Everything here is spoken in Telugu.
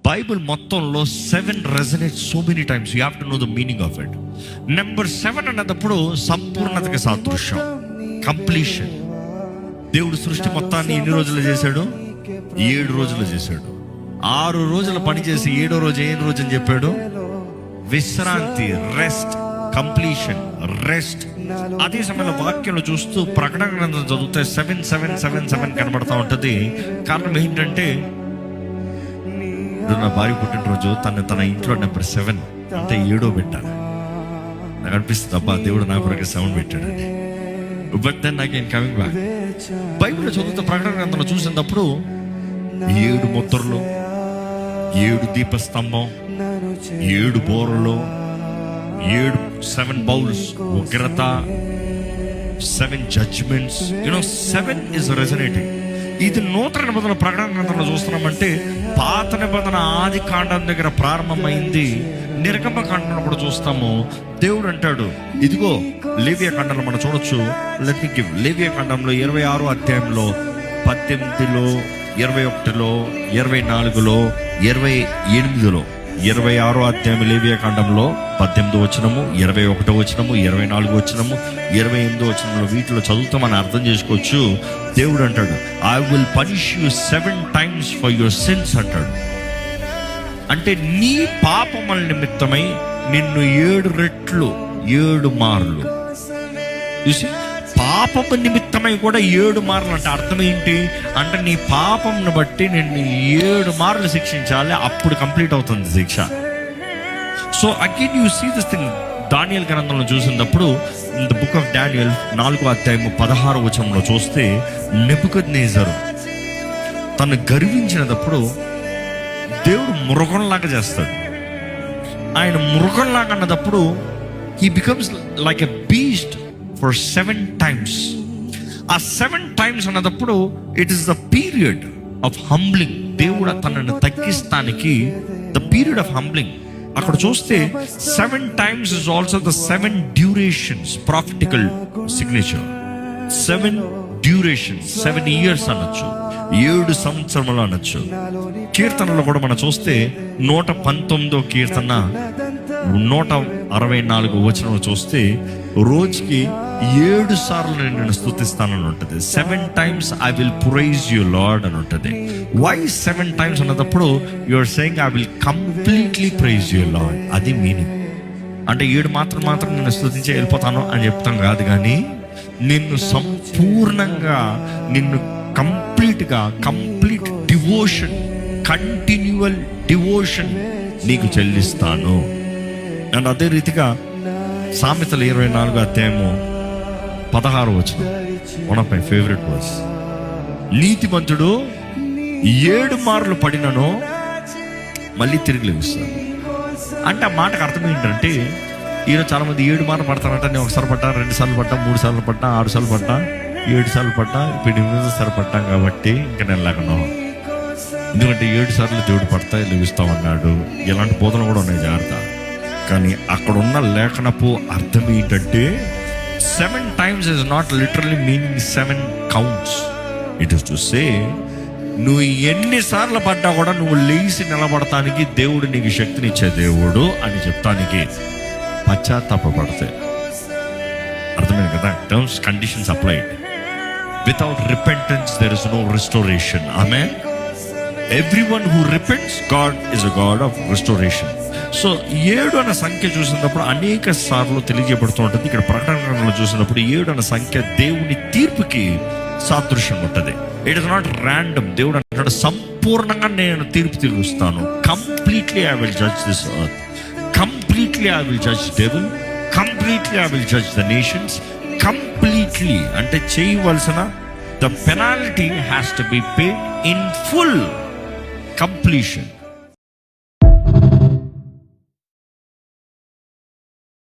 బైబిల్ మొత్తంలో 7 resonate so many times. You have to know the meaning of it. Number 7 అన్నప్పుడు సంపూర్ణతకి సాదృశ్యం, కంప్లీషన్. దేవుడు సృష్టి మొత్తాన్ని ఎన్ని రోజులు చేశాడు? 7 రోజులు చేశాడు. 6 రోజులు పని చేసి 7వ రోజు ఏం రోజు అని చెప్పాడు? విశ్రాంతి, రెస్ట్, కంప్లీషన్, రెస్ట్. అదే సమయంలో వాక్యంలో చూస్తూ ప్రకటన గ్రంథం చదివితే 7 కనబడతా ఉంటుంది. కారణం ఏంటంటే నా భార్య పుట్టినరోజు తన ఇంట్లో నెంబర్ 7 అంటే 7 పెట్టాను. నాకు అనిపిస్తుంది, అబ్బా దేవుడు నా కొరకు 7 పెట్టాడని. But then again coming back, బైబిల్లో చదువుతూ ప్రకటన గ్రంథంలో చూసినప్పుడు 7 ముద్రలు, 7 దీపస్తంభం, 7 బోరలు, 7 బౌల్స్, ఉగ్రత, 7 జడ్జ్మెంట్స్. 7 is resonating. ఇది నూతన నిబంధన ప్రకటన గ్రంథంలో చూస్తున్నామంటే పాత నిబంధన ఆది కాండం దగ్గర ప్రారంభమైంది. నిర్గమ కాండంలో కూడా చూస్తాము. దేవుడు అంటాడు, ఇదిగో లేవియా కాండంలో మనం చూడొచ్చు. లెట్ మీ గివ్ లేవియా కాండంలో 26వ అధ్యాయంలో 18లో, 21లో, 24లో, 28లో, 26వ అధ్యాయం లేవియా కాండంలో 18వ వచనము, 21వ వచనము, 24వ వచనము, 28వ వచనంలో వీటిలో చదువుతూ మనం అర్థం చేసుకోవచ్చు. దేవుడు అంటాడు, I will punish you 7 times for your sins అంటాడు. అంటే నీ పాపముల నిమిత్తమై నిన్ను 7 రెట్లు, 7 మార్లు. చూసి పాపము నిమిత్తమై కూడా 7 మార్లు అంటే అర్థం ఏంటి అంటే నీ పాపంను బట్టి నిన్ను 7 మార్లు శిక్షించాలి, అప్పుడు కంప్లీట్ అవుతుంది శిక్ష. So again you see this thing. దానియేలు గ్రంథంలో చూసినప్పుడు in the book of Daniel 4వ అధ్యాయము 16వ వచనంలో చూస్తే నెబుకద్నెజరు తను గర్వించినప్పుడు దేవుడు మృగంలాగా చేస్తాడు. ఆయన మృగంలాగా అన్నప్పుడు he becomes like a beast for 7 times. ఆ 7 times అన్నప్పుడు it is the period of humbling. దేవుడు తనను తగ్గిస్తానికి ద పీరియడ్ ఆఫ్ హంబ్లింగ్. అక్కడ చూస్తే 7 times is also the 7 durations, prophetical signature. 7 durations, 7 years అనొచ్చు, 7 సంవత్సరములు అనొచ్చు. కీర్తనలో కూడా మనం చూస్తే 119వ కీర్తన 164వ వచనం చూస్తే రోజుకి 7 సార్లు నేను స్తుతిస్తానని ఉంటుంది. 7 times I will praise you Lord అని ఉంటుంది. వై 7 times అన్నప్పుడు you are saying I will completely praise you Lord. అది మీనింగ్. అంటే 7 మాత్రం నేను స్తుతించి వెళ్ళిపోతాను అని చెప్తాం కాదు, కానీ నిన్ను సంపూర్ణంగా, నిన్ను కంప్లీట్ డివోషన్, కంటిన్యూవల్ డివోషన్ నీకు చెల్లిస్తాను. అండ్ అదే రీతిగా సామెతలు 24వ అధ్యాయము 16వ వచనం, one of my favourite verse. నీతిమంతుడు 7 మార్లు పడినను మళ్ళీ తిరిగి లేస్తాడు. అంటే ఆ మాటకు అర్థం ఏంటంటే ఈరోజు చాలా మంది 7 మార్లు పడతారంట. నేను 1 సార్లు పడ్డా, 2 సార్లు పడ్డా, 3 సార్లు పడ్డా, 6 సార్లు పడ్డా, 7 సార్లు పడ్డా, ఇప్పుడు 8 సార్లు పడ్డాం కాబట్టి ఇంకా నేను లేకను. ఎందుకంటే 7 సార్లు దేవుడు పడతా లెగుస్తామన్నాడు. ఇలాంటి బోధనలు కూడా ఉన్నాయి, జాగ్రత్త. కానీ అక్కడ ఉన్న లేఖనపు అర్థం ఏంటంటే 7 times is not literally meaning 7 counts. It is to say, నువ్వు ఎన్నిసార్లు పడ్డా కూడా నువ్వు లేచి నిలబడటానికి దేవుడు నీకు శక్తినిచ్చే దేవుడు అని చెప్తానికి పశ్చాత్తాపడితే అర్థమైంది కదా. Terms, conditions applied. Without repentance there is no restoration. Amen. Everyone who repents, God is a God of restoration. So 7 అన్న సంఖ్య చూసినప్పుడు అనేక సార్లు తెలియజేయబడుతూ ఉంటుంది. ఇక్కడ ప్రకటన గ్రంథంలో చూసినప్పుడు 7 అన్న సంఖ్య దేవుని తీర్పుకి సాదృశ్యం ఉంటుంది. It is not random. దేవుడు అంటాడు, సంపూర్ణంగా నేను తీర్పు తీరుస్తాను. Completely I will judge this earth. Completely I will judge devil. Completely I will judge the nations. Completely అంటే చేయవలసిన the penalty has to be paid in full. Completion.